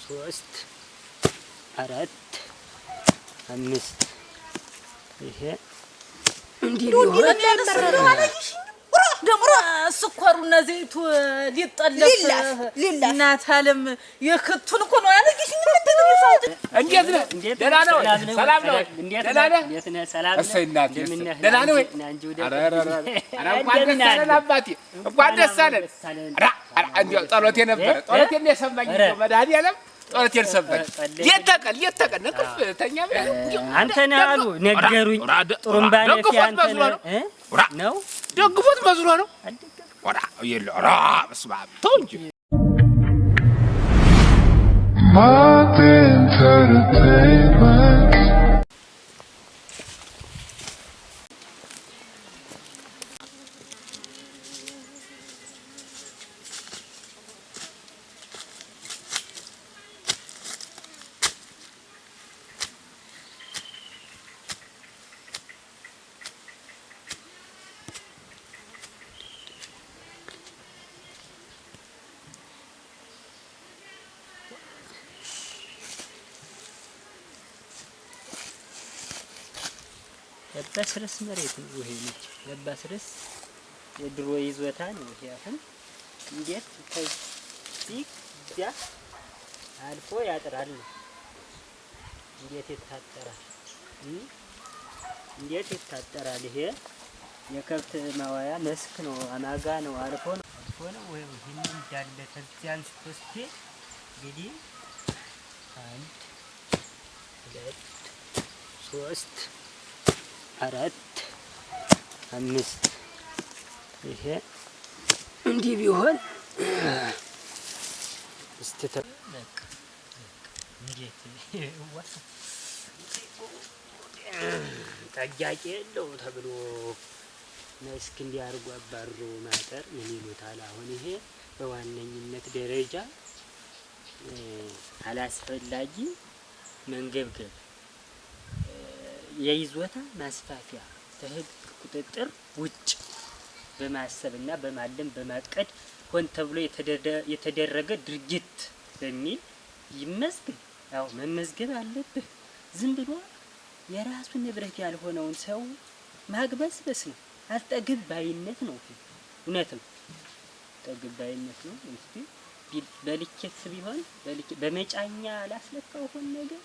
ሶስት አራት አምስት ይሄ እንዲህ ነው አለሽ ደሞ ስኳሩና ዘይቱ ሊጠለፍ እናት ዓለም የክቱን እኮ ነው ያለሽ። እንዴት ነህ? ደህና ነው? ሰላም ነው? ደህና ነህ? እሰይ እናቴ ደህና ነው? እንኳን ደስ አለን አባቴ፣ እንኳን ደስ አለን። እንደው ጸሎቴ ነበረ ጸሎቴን የሰማኝ መድኃኒዓለም ጸሎቴን ሰማኝ። ሌት ተቀን ነቅፍ ተኛ አንተ ነህ አሉ ነገሩኝ። ጥሩምባ ነፊ አንተ ነው ደግፎት መስሎ ነው። ወራ ይለ ወራ በስመ አብ ተው እንጂ ለባስረስ መሬት ነው ይሄ ነች። ለባስረስ የድሮ ይዞታ ነው ይሄ። አሁን እንዴት ከዚህ ያ አልፎ ያጥራል። እንዴት ይታጠራል? እንዴት ይታጠራል? ይሄ የከብት ማዋያ መስክ ነው። አናጋ ነው። አልፎ ነው ወይ ይሄን እንዳለ ከዚያን ስትወስጂ እንግዲህ 1 2 3 4 5 ይሄ እንዲህ ቢሆን እስቲ ተበቃ እንዴት ወጣ ታያቂ የለው ተብሎ መስክ እንዲያርጉ አባሩ ማጠር ምን ይሉታል? አሁን ይሄ በዋነኝነት ደረጃ አላስፈላጊ መንገብገብ የይዞታ ማስፋፊያ ከህግ ቁጥጥር ውጭ በማሰብና በማለም በማቀድ ሆን ተብሎ የተደረገ ድርጊት በሚል ይመዝገብ። ያው መመዝገብ አለበት። ዝም ብሎ የራሱ ንብረት ያልሆነውን ሰው ማግበስበስ ነው። አልጠግብ ባይነት ነው። እውነት ነው፣ ጠግብ ባይነት ነው። እስቲ በልኬት ቢሆን በመጫኛ ላስለካው ሆነ ነገር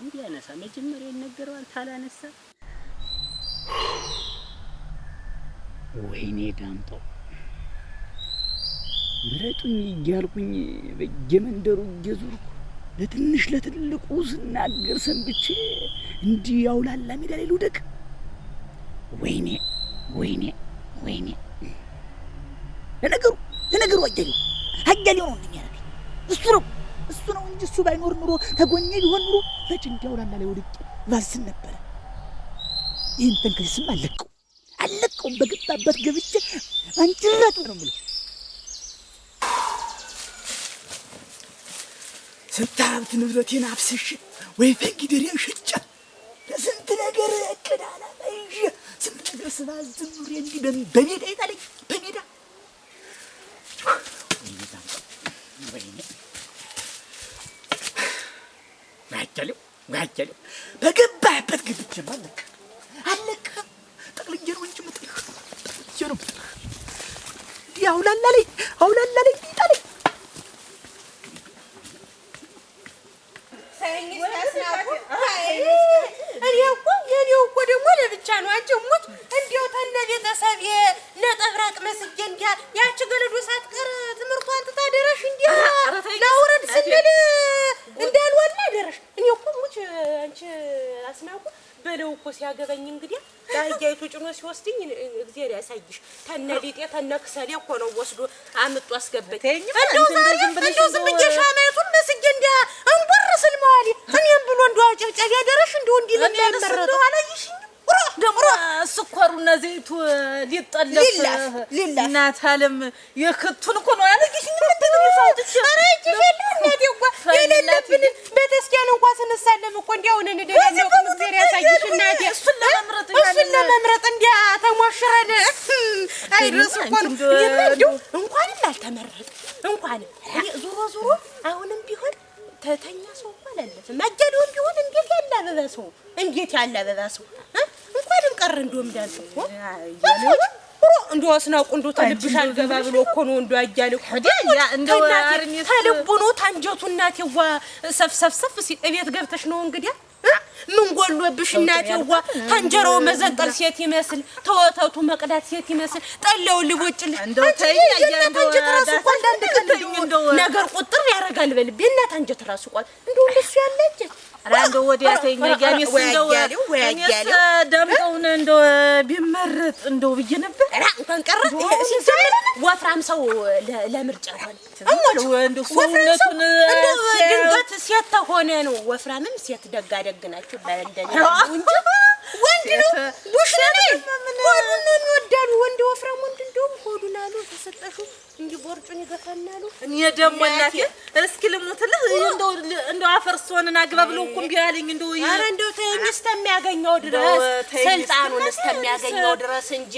እንዲያነሳ መጀመሪያ ይነገረዋል። ታላነሳ ወይኔ ዳምጠው ምረጡኝ እያልኩኝ በየመንደሩ እየዞርኩ ለትንሽ ለትልቁ ስናገር ሰንብቼ እንዲህ ያውላላ ሜዳ ላይ ልውደቅ። ወይኔ ለነገሩ አያሌው ነው እንደሚያደርገኝ እሱ ነው እንጂ እሱ ባይኖር ኑሮ ተጎኘ ቢሆን ኑሮ በጭ እንዲያውላላ ላይ ወድቄ ባስን ነበረ። ይህን ተንከስም አለቀው በገባበት ገብቼ አንጭራቱ ነው የምለው። ስንት ሀብት ንብረቴን አፍስሼ ወይ ፈንጊደሬን ሽጬ ለስንት ነገር እቅድ አላማ ይዤ ስንት ነገር ስባዝን ኑሬ እንዲህ በሜዳ ይጣለኝ በሜዳ ዋጀለው በገባህበት ገብቼማ አለቀ ጠቅልዬ ነው እንጂ የምጥልህ እንዲህ አውላላ ላይ ይጣለኝ። የኔው እኮ ደግሞ ለብቻ ነው። አንቺ ሙት እንዲያው ተነ ቤተሰብ ለጠብራቅ መስጌ እንዲያ ያቺ ገለዶ ሳትቀር ትምህርቷን ትታደረሽ እንዲያ ላውረድ ስንል እንዳልወላ ደረሽ። እኔ እኮ ሙት አንቺ አስናቁ በለው እኮ ሲያገበኝ እንግዲህ ዳያይቱ ጭኖ ሲወስድኝ እግዚአብሔር ያሳይሽ። ተነ ሊጤ ተነ ክሰሌ እኮ ነው ወስዶ አምጡ አስገበኝ። እንደው ዝም ብዬ ሻማይቱን መስጌ እንዲያ እንቁር ስል መዋሌ እኔም ብሎ እንደው አጨብጨብ ያደረሽ እንደው እንዲህ ለማያመረጠው አላይሽኝ። ደሞ ስኳሩና ዘይቱ ሊጠለፍ እናት ዓለም የክቱን እኮ ነው ያለሽ። የሌለብን ቤተክርስቲያን እንኳን ስንሳለም እኮ እንዲያውን እንደሌለው እግዚአብሔር ያሳይሽ እናቴ። እሱን ለመምረጥ እንዲያ ተሞሽረን አይደርስ እኮ ነው እንኳንም አልተመረጠ እንኳንም ዞሮ አሁን ተተኛ ሰው አላለፈም። አያሌውም ቢሆን እንዴት ያለ አበባ ሰው እንኳንም ቀረ እንደውም ዳንተ እኮ እንደው አስናቁ እንደው ተልብሽ አልገባ ብሎ እኮ ነው እንደው አያሌው እንደው ተልቡ ነው ታንጀቱ እናቴዋ ሰፍሰፍሰፍ ሲል እቤት ገብተሽ ነው እንግዲያ ምን ጎሎብሽ እናቴዋ ታንጀራው መዘንጠል ሴት ይመስል ተወተቱ መቅዳት ሴት ይመስል ጠላው ልቦጭል እንደው ተይ እንደው እንደው ነገር ቁጥር ያረጋል በልቤ እናት አንጀት ራሱ ቋል እንደው እንደሱ ያለች አንዶ ወዲያ ተይኝ ጋሚስ እንደው ወያያሌው ደምቀውን እንደው ቢመረጥ እንደው ብዬ ነበር እንኳን ቀረ ሲሰራ ወፍራም ሰው ለምርጫ ሆነ እንደው ሰውነቱን እንደው ድንገት ሴት ተሆነ ነው ወፍራምም ሴት ደጋደግ ናቸው ባለንደኝ እንጂ ወንድ ነው ቡሽኔ ሆዱን ነው የሚወዳሉ ወንድ ወፍራም ወንድ እንደው ሆዱን አሉ ተሰጠሹ እንጂ ቦርጩን ይገፋናሉ እኔ ደሞ እናቴ እስኪ ልሙትልህ እንደው አፈርሶንና አግባ ብሎ እኮ ቢያለኝ እንደው ኧረ እንደው ተይኝ እስከሚያገኘው ድረስ ስልጣኑን እስከሚያገኘው ድረስ እንጂ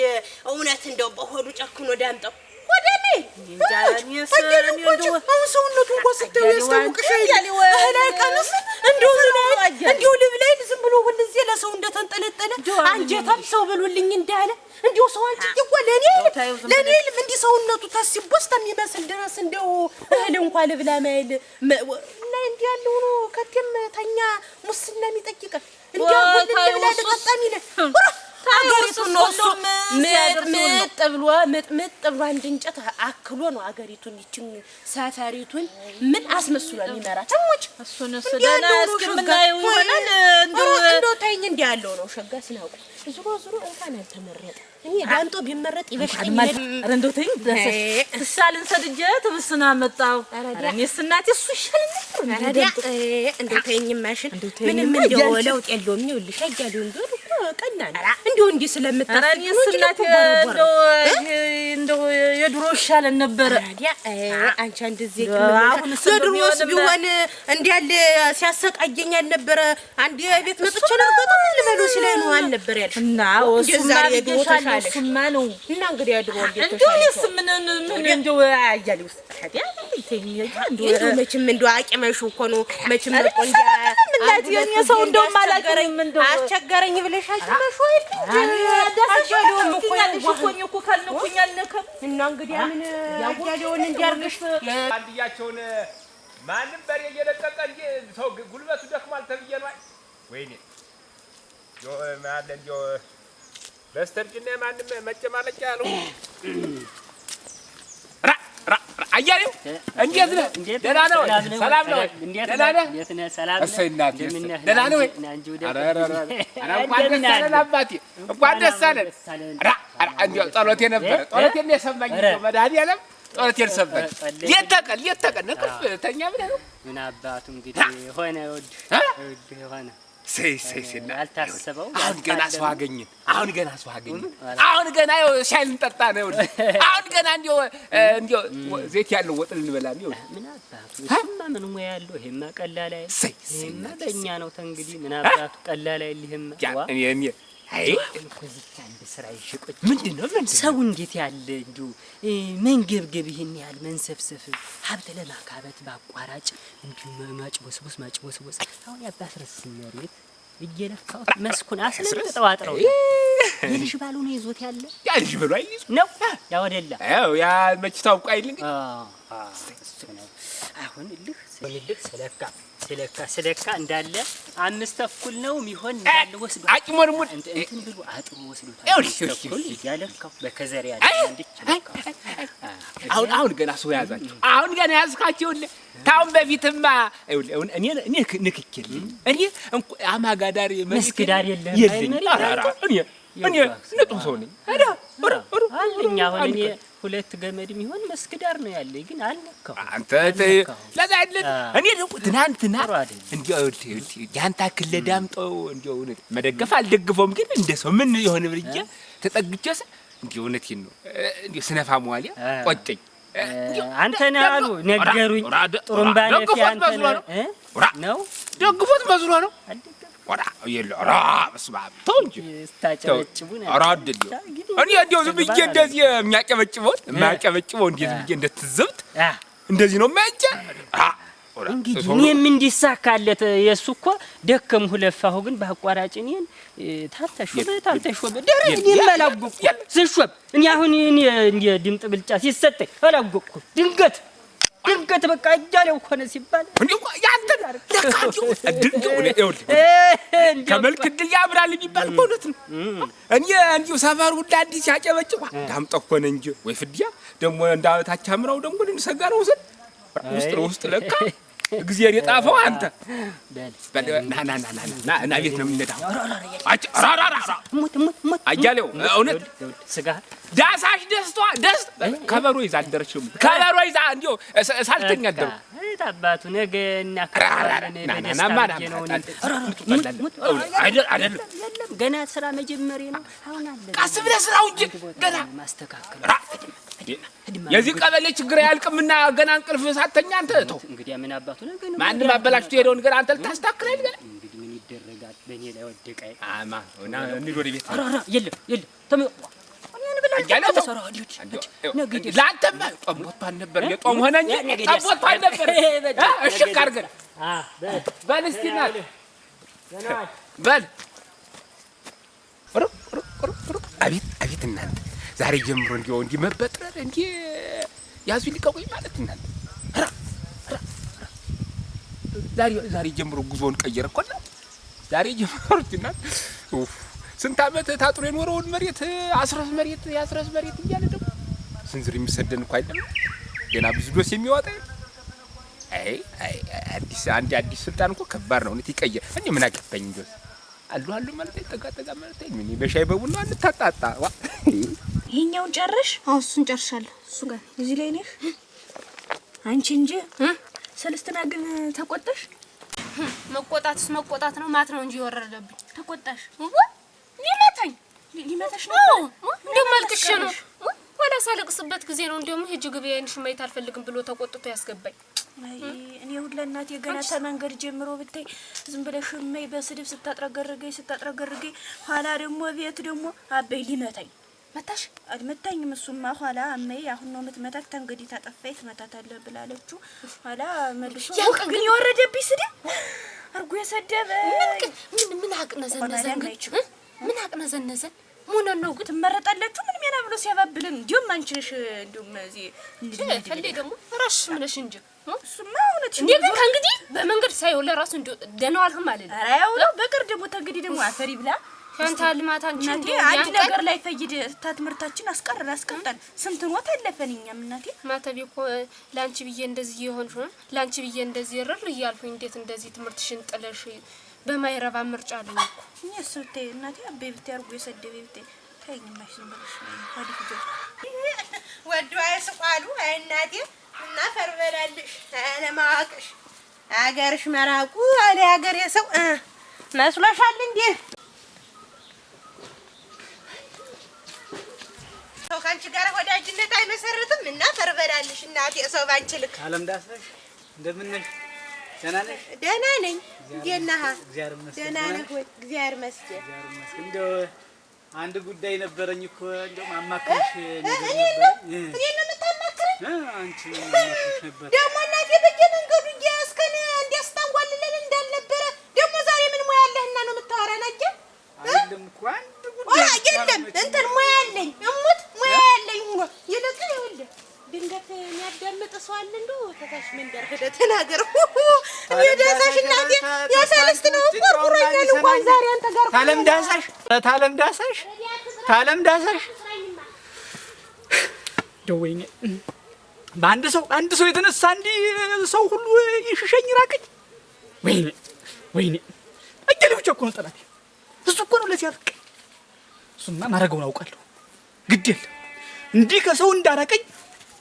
እውነት እንደው በሆዱ ጨክኖ ዳምጠው ወደኔ እንጃኒስ እንደው ሰውነቱን ወስደው ያስተውቅሽ ላይ ቀንስ እንደው ልብላይ ዝም ብሎ ሁልጊዜ ለሰው እንደተንጠለጠለ አንጀታም ሰው ብሉልኝ እንዳለ እንደው ሰው አንቺ ይወለኔ ለኔ እንዴ ሰውነቱ ታሲቦስ ተሚመስል ድረስ እንደው እህል እንኳን ልብላ ማይል እና እንዴ ያለው ነው ከቴም ተኛ ሙስና የሚጠይቀ እንደው ልብላ ተቀጣሚለ አገሪቱን ነው እሱ ምጥ ብሎ አንድ እንጨት አክሎ ነው አገሪቱን ይችን ሰፈሪቱን ምን አስመስሎ የሚመራት ተሞች እሱንስ ደህና እስከምናየው ይሆናል እንደው ተይኝ እንዴ ያለው ነው ሸጋ ስናውቅ ዙሮ እንኳን አልተመረጠ እኔ ዳንጦ ቢመረጥ ይበሽኝ ኧረ እንደው ተይኝ ተሳልን ሰድጄ ተመስና መጣው እኔስ እናቴ እሱ ይሻል ነበር እንደው ተይኝ ማሽን ምንም እንደው ለውጥ የለውም ነው ልሽ አያሌው እንደው ቀናና እንደው እንዲህ ስለምታስቢው እንደው የድሮ ይሻለን ነበር አንቺ እንደዚህ የድሮስ ቢሆን እንዲያለ ሲያሰቃየኝ አልነበረ አንድ የቤት መጥቼ ለገጠ ምን ልበሉ ሲለኝ ነው አልነበር ያልሽ እና እሱማ እሱማ ነው እና እንግዲህ የድሮ እንደውስ ምን እንደው አያሌው ታዲያ እንደው መቼም እንደው አቂመሹ እኮ ነው መቼም እኮ እንደ እናት የኔ ሰው እንደው ማላገረኝ እንደው አስቸገረኝ ብለሽ አቂመሹ አይደል ዳሰሻለሁ እኮ ያልሽ እኮ ካልነኩኝ አልነከም እና እንግዲህ ምን ያያሌውን እንዲያርግሽ አንድያቸውን ማንም በሬ እየለቀቀ እንጂ ሰው ጉልበቱ ደክሟል ተብዬ ነው ወይኔ ማለት እንደው በስተርጅና ማንም መጨማለቂያ ያለው አያሌው እንዴት ነህ? ደህና ነው? ሰላም ነው? ደህና ነህ? እሰይ እናቴ ደህና ነው? እንኳን ደስ አለን አባቴ እንኳን ደስ አለን። እንደው ጸሎቴ ነበረ ጸሎቴን የሰማኝ መድኃኒዓለም ጸሎቴን ሰማኝ። ሌት ተቀን እንቅልፍ ተኛ ብለህ ነው ምን አባቱ እንግዲህ ሆነ ወድ ሆነ ሰይና አልታሰበው አሁን ገና ሰው አገኘን አሁን ገና ሻይ ልንጠጣ ነው አሁን ገና እንደው ዘይት ያለው ወጥ ልንበላ ነው ምን አባቱ እሱማ ምን ሙያ ያለው ይሄማ ቀላል አይደል ይሄማ በእኛ ነው ተንግዲህ ምን አባቱ ቀላል አይልህም እኔ አይ ኮዚት አንድ ስራ ይሽቆጭ ምንድነው ሰው እንዴት ያለ እንደው መንገብገብ ይሄን ያህል መንሰፍሰፍ ሀብት ለማካበት ባቋራጭ እንዲሁ ማጭቦስቦስ አሁን ያባስረስ መሬት እየለካው መስኩን አስለጥጠው አጥረው ልጅ ባሉ ነው ይዞት ያለ ያ ልጅ ባሉ አይይዝ ነው ያ ወደላ ያ መች ታውቁ አይልኝ አሁን ልህ ስለካ እንዳለ 5 ተኩል ነው የሚሆን እንዳለ ወስዶ አጭሞርሙር እንትን ብሎ አጥሩ ወስዶታል ያለካው በከዘር ያለ እንዴት አሁን ገና ሰው ያዛችሁ አሁን ገና ያዝካችሁ ታውን በፊትማ እኔ ንክክል እኔ አማጋዳር መስክዳር የለም እኔ ነጥብ ሰው ነኝ አለኛ አሁን እኔ ሁለት ገመድ የሚሆን መስክዳር ነው ያለኝ ግን አልነካው አንተ ለዛ አይደል እኔ ደግሞ ትናንትና እንዴው ያንተ አክለ ዳምጠው እንዴው መደገፍ አልደግፈውም ግን እንደሰው ምን የሆነ ብርጅ ተጠግጨስ እንዴው እውነቴን ነው እንዴው ስነፋ ሟሊያ ቆጨኝ አንተ ነህ አሉ ነገሩኝ ጥሩምባ ነፊ አንተ ነው ደግፎት መስሎ ነው ወራ ይል ራ መስባብ ተውንጂ ስታጨበጭቡ ነው አራድል እኔ እንደው ዝም ብዬ እንደዚህ የሚያጨበጭበው እንዴት ብዬ እንደተዘብት እንደዚህ ነው ማጨ እንግዲህ እኔም እንዲሳካለት የእሱ እኮ ደከምሁ ለፋሁ፣ ግን በአቋራጭ እኔን ታልተሾመ ደረ እኔም አላወቅኩም ስሾም እኔ አሁን እንደ ድምጥ ብልጫ ሲሰጠኝ አላወቅኩም። ድንገት በቃ እያለው ሆነ ሲባል እንዴው ያንተ ለካጁ ድንገው ነው ከመልክ ድል ያምራል የሚባል እውነት ነው። እኔ እንዲሁ ሰፈር ሁሉ አዲስ ያጨበጭባ ዳምጠው ሆነ እንጂ ወይ ፍዲያ ደግሞ እንዳታች አምራው ደግሞ እንሰጋ ነው ውስጥ ለካ እግዚአብሔር የጣፈው አንተ በል ና ቤት ነው የምንሄደው። አያሌው እውነት ስጋ ዳሳሽ ደስ ከበሮ ይዛ አልደረችም። ከበሮ ይዛ እንዲሁ ሳልተኛ አደረኩ። አባቱ ነገ እናከራራለን አይደለም ገና ስራ መጀመሪያ ነው። አሁን አለ ቀስ ብለህ ስራው እንጂ ገና ማስተካከል የዚህ ቀበሌ ችግር ያልቅምና ገና እንቅልፍ ሳተኛ አንተ ተው። እንግዲህ ምን አባቱ ነው ገና ማንም አበላሽቶ ሄደውን ገና አንተ ልታስተካክል አይደል? እንግዲህ ምን ይደረጋል? በእኔ ላይ ወደቀ። አማ እና እንሂድ ወደ ቤት። የለም ተመ ለአንተማ ጠቦት ባል ነበር የጦም ሆነ እንጂ ጠቦት ባል ነበር። እሽክ አድርገን በል እስኪ ናት በል አቤት እናንተ ዛሬ ጀምሮ እንዲያው እንዲህ መበጥረር እንዲህ ያዙ ሊቀቁኝ ማለት እናንተ ዛሬ ጀምሮ ጉዞውን ቀየረ እኮ እና ዛሬ ጀምሮ እናንተ ስንት ዓመት ታጥሮ የኖረውን መሬት አስረስ መሬት ያስረስ መሬት እያለ ደግሞ ስንዝር የሚሰደን እኮ አይደለም ገና ብዙ ዶስ የሚወጣ አዲስ ስልጣን እኮ ከባድ ነው። እውነት ይቀየር እኔ ምን አገባኝ እንደው አሉ ማለት ተጋጠጋ ማለት ምን በሻይ በቡና እንታጣጣ ዋ ይሄኛውን ጨርሽ? አዎ እሱን ጨርሻለሁ። እሱ ጋር እዚህ ላይ ነሽ አንቺ እንጂ ሰለስትና ግን ተቆጣሽ? መቆጣት ነው ማት ነው እንጂ ወረደብኝ። ተቆጣሽ? ሊመታሽ ነው እንደማልቅሽ ነው ወላ ሳለቅስበት ጊዜ ነው እንደውም ሂጅ ግቢ አይንሽ ማየት አልፈልግም ብሎ ተቆጥቶ ያስገባኝ። እኔ ሁሉ እናቴ ገና ተመንገድ ጀምሮ ብታይ ዝም ብለሽ መይ በስድብ ስታጥረገርገኝ ኋላ ደግሞ ቤት ደግሞ አበይ ሊመታኝ መታሽ አልመታኝም። እሱማ ኋላ አመይ አሁን ነው የምትመታት እንግዲህ ታጠፋይ ትመታታለህ ብላለችው። ኋላ መልሶ ግን የወረደብኝ ስድብ አርጎ የሰደበ ምን አቅነዘነዘን ምን ነው ግን ትመረጣላችሁ ምን ሜና ብሎ ሲያባብልን እንዲሁም አንቺሽ እንዲሁም እዚህ ፈሌ ደግሞ ራሽ ምነሽ እንጂ እሱማ እውነት እንዴ ግን ከእንግዲህ በመንገድ ሳይው ለራሱ እንዴ ደናዋልህም ማለት ነው። ኧረ ያው ነው በቅር ደግሞ ተንግዲህ ደግሞ አፈሪ ብላ ያንተ ልማት አንቺ እንዴ አንድ ነገር ላይ ፈይድ ታትምርታችን አስቀርጠን ስንት ኖት አለፈንኛም እናቴ ማተብ እኮ ላንቺ ብዬ እንደዚህ ይሆንሽ ላንቺ ብዬ እንደዚህ ረር ይያልኩኝ እንዴት እንደዚህ ትምርትሽን ጥለሽ በማይረባ ምርጫ አለኝ እኮ እኔ እናቴ አቤ ብታይ አርጎ የሰደበ ብታይ ታይኝማሽ ዝም ብለሽ ወዲህ ጆ ወዱ አይስቋሉ አይ እናቴ እና ፈርበላልሽ አለማዋቅሽ አገርሽ መራቁ አለ አገር የሰው መስሎሻል እንዴ? ሰው ካንቺ ጋር ወዳጅነት አይመሰርትም እና ፈርበላልሽ እናቴ ሰው ባንቺ ልክ አለም ዳስነሽ እንደምን ነሽ? ደህና ነሽ? ደህና ነኝ። እንዴት ነህ? እግዚአብሔር ይመስገን። ደህና ነህ ወይ? እግዚአብሔር ይመስገን። እንደው አንድ ጉዳይ ነበረኝ እኮ እንደው ማማክርሽ ነገር ነበር። እኔ ነው የምታማክረኝ? አንቺ ማማክርሽ ነበር። ደግሞ እናቴ በየመንገዱ እያስከነ እንዲያስታንጓልለን እንዳልነበረ ደግሞ ዛሬ ምን ሙያ አለህና ነው የምታወራን? አጀ አይደለም እኮ አንድ ጉዳይ አይደለም እንትን ሙያ አለኝ እሙት ሙያ አለኝ ሆኖ ይልቅ ይኸውልህ ድንገት የሚያዳምጥ ሰው አለ እንደው ተታሽ መንደር ሄደህ ተናገር። የዳሳሽ እናቴ ያሰለስት ነው ቆርቆረኛል እንኳን ዛሬ አንተ ጋር ታለም ዳሳሽ ደወይኔ በአንድ ሰው የተነሳ እንዲህ ሰው ሁሉ ይሽሸኝ ራቀኝ። ወይኔ አጀለ ብቻ እኮ ነው ጠላት። እሱ እኮ ነው ለዚህ አልቀ እሱማ ማረገውን አውቃለሁ። ግድ የለም እንዲህ ከሰው እንዳራቀኝ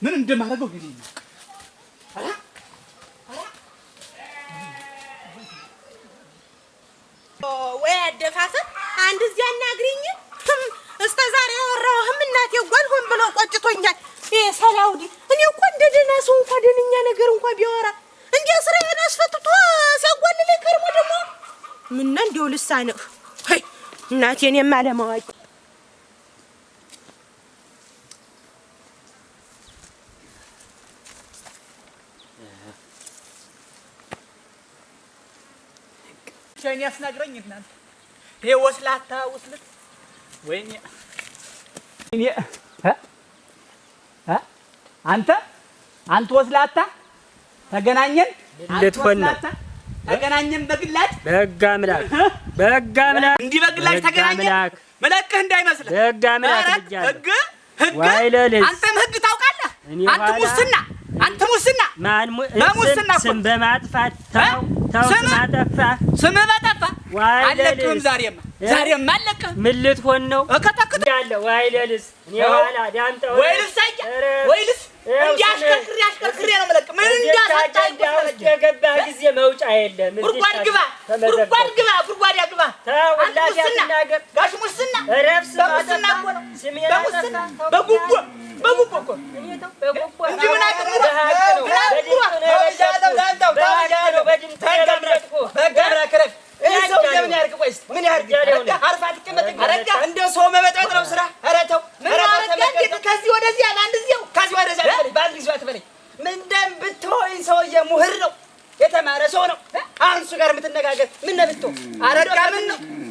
ምን እንደማረገው ይሄ ነው። ወይ አደፋፈር አንድ እዚያ አናግሪኝ። እስከ ዛሬ ያወራሁህም እናቴ ጓል ሆን ብሎ ቆጭቶኛል። ይሄ ሰላውዲ እኔ እኮ እንደ ደህና ሰው እንኳን ደህንኛ ነገር እንኳን ቢያወራ እንዴ ስራዬን አስፈትቶ ሲያጓልለኝ ከርሞ ደግሞ ምን እንደው ልሳነህ ሄይ እናቴን የማለማዋቂ ብቻዬን ያስናግረኝ እናንተ ይሄ ወስላታ ወስልት ወይኔ እኔ አንተ ወስላታ ተገናኘን ተገናኘን በግላጭ በሕግ አምላክ እንዲህ በግላጭ ተገናኘን መለቅህ እንዳይመስልህ በሕግ አምላክ ሕግ አንተም ሕግ ታውቃለህ አንተ ሙስና በሙስና ስም በማጥፋት ተው ስም በጠፋ አለቅህም ዛሬማ አለቅህም ምን ልትሆን ነው እከተክታለ ዋይለልስ እኔ ኋላ ዳምጠው ወይልስ አሽከርክሬ ነው መለቅ ምን እንዳሳጣኝ የገባ ጊዜ መውጫ የለም ጉድጓድ ግባ አንተ ሙስና ጋሽ ሙስና ረፍስ በሙስና እኮ ነው በሙስና በጉቦ እኮ እንጂ ምን አቅም እንደው ሰው መበጥበጥ ነው ስራ። ኧረ ተው ከዚህ ወደዚያ በአንድ ጊዜ አትበለኝ። ምንድን ብትሆኝ ሰውዬ ምሁር ነው የተማረ ሰው ነው። አሁን እሱ ጋር የምትነጋገር ምን ነው ብትሆን አረጋ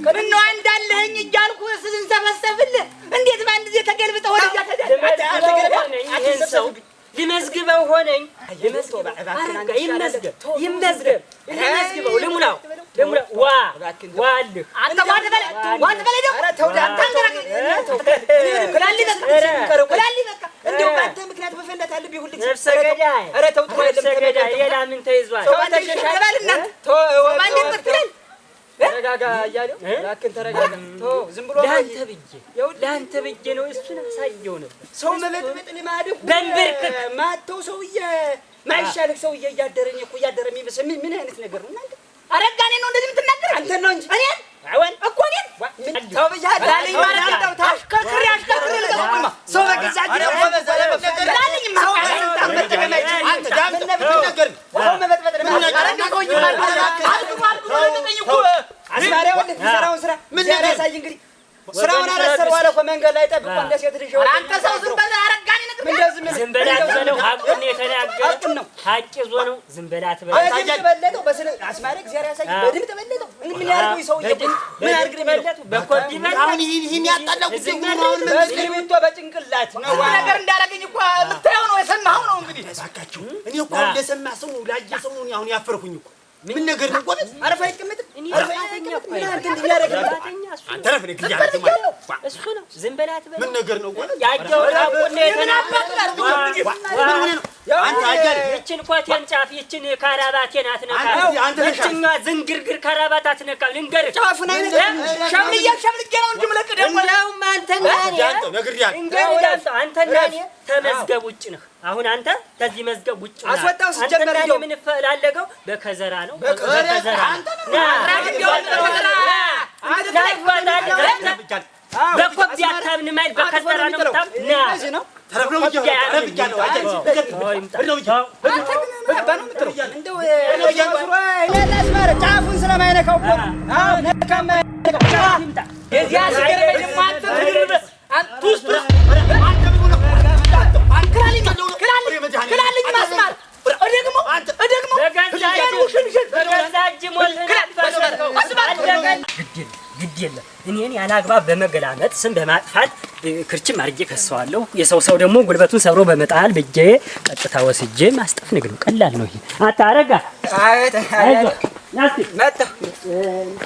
ምን ነው አንዳለህኝ እያልኩ ስንሰፈሰፍልህ እንዴት በአንድ ጊዜ ተገልብጠህ ወደዚያ ተሰብሰብ ሊመዝግበው ሆነኝ ይመዝገብ ልሙላው ዋልህ አንተ ዋት በለ ኧረ ተው እንደው ባንተ ምክንያት በፈንዳት አለብኝ ሁሉ ነፍሰ ገዳይ ኧረ ተው ሌላ ምን ተይዟል ተረጋጋ እያለው ላክን ተረጋጋ ተው ዝም ብሎ ለአንተ ብዬ ነው እሱን አሳየው ነበር ሰው መበጥበጥ ልማድህ በንብርክክ ማተው ሰውዬ ማይሻልክ ሰውዬ እያደረኝ እኮ እያደረ የሚበሰ ምን አይነት ነገር ነው እናንተ አረጋኔ ነው እንደዚህ የምትናገር አንተ ነው እንጂ እኔን አወን እኮ እኔን ተው ብያለሁ ዳልኝ ማለት ነው አሽከርክሬ ለቆማ ሰው በግዛት ነው ዳልኝ ማለት አንተ ዳም ነገር ሰው መበጥበጥ አስማሪያውን የሚሰራውን ስራ ምን ያሳይ እንግዲህ ስራውን አረሰረው አለ እኮ መንገድ ላይ ጠብቆ እንደ ሴት ልጅ አንተ ሰው ዝም በል አረጋኔ ነገር ዝም በል አትበለው ሀቁን የተናገረ ነው ሀቅ ይዞ ነው ዝም በል አትበለው ተበለጠው በስለ አስማሪያ እግዚአብሔር ያሳይ በድም ተበለጠው ምን ያርጉ ሰው ምን ያርግ ተበለጠው በኮፒ ማለት አሁን ይሄን ያጣላው ጉዳይ ነው አሁን መንግስት በጭንቅላት ነው ነገር እንዳረገኝ እኮ ምታየው ነው የሰማው ነው እንግዲህ ተሳካችሁ እኔ እኮ ለሰማ ሰው ላየ ሰው ነው አሁን ያፈርኩኝ እኮ ምን ነገር ነው ቆጥ አረፋ ይቀመጥ አረፋተኛ እኮ አንተ እንዲያረጋ አንተ ረፍ ነው ግያት ማለት እሱ ነው ዝም በላት በል ምን ነገር ነው ቆጥ ያጀው አቆነ የተናበቀ አንተ አጀር እቺን ኮቴን ጫፍ እቺን ካራባቴን አትነካ እቺኛ ዝንግርግር ካራባት አትነካ ልንገር ጫፉን አይነት ሸምልዬ ነው እንጂ ምለቅ ደግሞ ነው አንተና አንተ ነግሪያት አንተና ተመዝገብ ውጭ ነህ አሁን አንተ ከዚህ መዝገብ ውጭ ነህ አስወጣው ሲጀመር ነው ምን ፈላለገው በከዘራ ነው በከዘራ በኮፒ አታምን ማለት በከዘራ ነው ታም ነው ተረብሎ ያረብያለው እንደው ለላስማረ ጫፉን ስለማይነካው እኮ አዎ ነካማ የዚያ ሲገርመኝ ማንተ ትድርበ አንቱስ ክላልኝ ማስማር ደግሞ ግድ የለም እኔን ያላግባብ በመገላመጥ ስም በማጥፋት ክርችም አድርጌ ከሰዋለሁ። የሰው ደግሞ ጉልበቱን ሰብሮ በመጣል ብዬ ቀጥታ ወስጄ ማስጠፍ ንግድ ነው። ቀላል ነው ይሄ። አታረጋ መጣ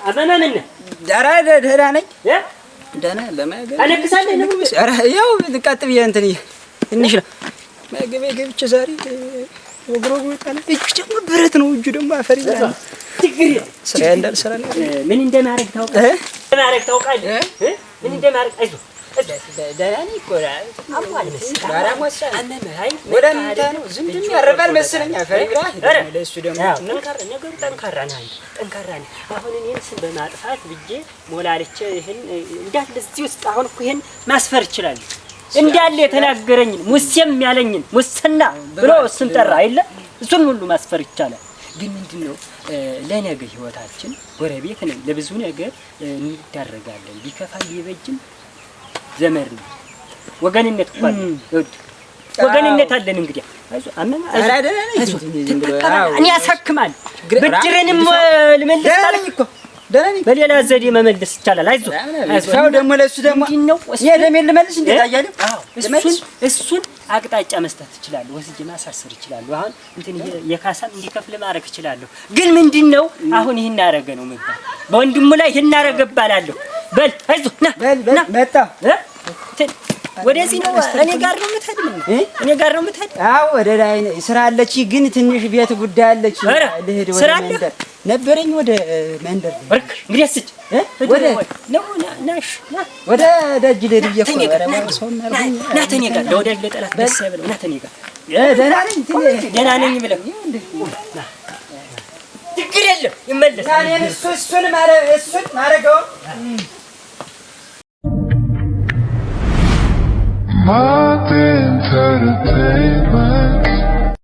አመናምን ዳራ ደህና ነኝ ደህና ለማገ አለክሳለህ ነው ኧረ ያው ቀጥ ብዬ እንትን ትንሽ ነው ማገቤ ገብቼ ዛሬ ወግሮጉ ታለ እጅ ደግሞ ብረት ነው እጁ ደግሞ አፈር ይላል ትግሪ ስራ እንዳልሰራ ነው ምን እንደማረግ ታውቃለህ ምን እንደማረግ አይዞህ ደህና ይቆራ አባል መስላ አራሞሳ አነማይ ወደንታ ነው ዝም ብሎ ያረባል መስለኝ አፈር ይላል ለሱ ደግሞ ነገሩ ጠንካራ ነው አሁን እኔን ስም በማጥፋት ብዬ ሞላልቼ ይሄን እንዳለ እዚህ ውስጥ አሁን እኮ ይሄን ማስፈር ይችላል እንዳለ የተናገረኝ ሙስየም ያለኝን ሙስና ብሎ ስም ጠራ አይደለ እሱን ሁሉ ማስፈር ይቻላል ግን ምንድነው ለነገ ህይወታችን ጎረቤት ነን ለብዙ ነገር እንዳረጋለን ቢከፋል ይበጅም ዘመር ነው ወገንነት እኮ ወገንነት አለን እንግዲህ አይዞህ አመና አይዞህ እኔ ያሳክማል ብድርንም ልመልስ ታለኝ እኮ በሌላ ዘዴ መመለስ ይቻላል። አይዞህ አይዞህ። ደግሞ ለእሱ ደግሞ የደሜን ልመልስ እንዴት አያሌው? እሱን አቅጣጫ መስጠት እችላለሁ። ወስጄ ማሳሰር እችላለሁ። አሁን እንትን የካሳም እንዲከፍል ማድረግ እችላለሁ። ግን ምንድነው አሁን ይሄን ያደረገ ነው የሚባል በወንድሙ ላይ ይሄን ያደረገ እባላለሁ። በል አይዞህ ና መጣ ወደዚህ ነው። እኔ ጋር ነው የምትሄድ? እኔ ጋር ነው የምትሄድ? አዎ ወደ ላይ ስራ አለች፣ ግን ትንሽ ቤት ጉዳይ አለች። ልሄድ ወደ መንደር ነበረኝ። ወደ መንደር ወርክ እንግዲህ እስኪ ወደ ነው ናሽ ወደ ደጅ ልሄድ እኮ ና ተኔ ጋር ለወዳጅ ለጠላት ደስ አይበለው። ና ተኔ ጋር ደህና ነኝ ደህና ነኝ ብለህ ችግር የለም ይመለስ። እሱን ማረገው My entertainment.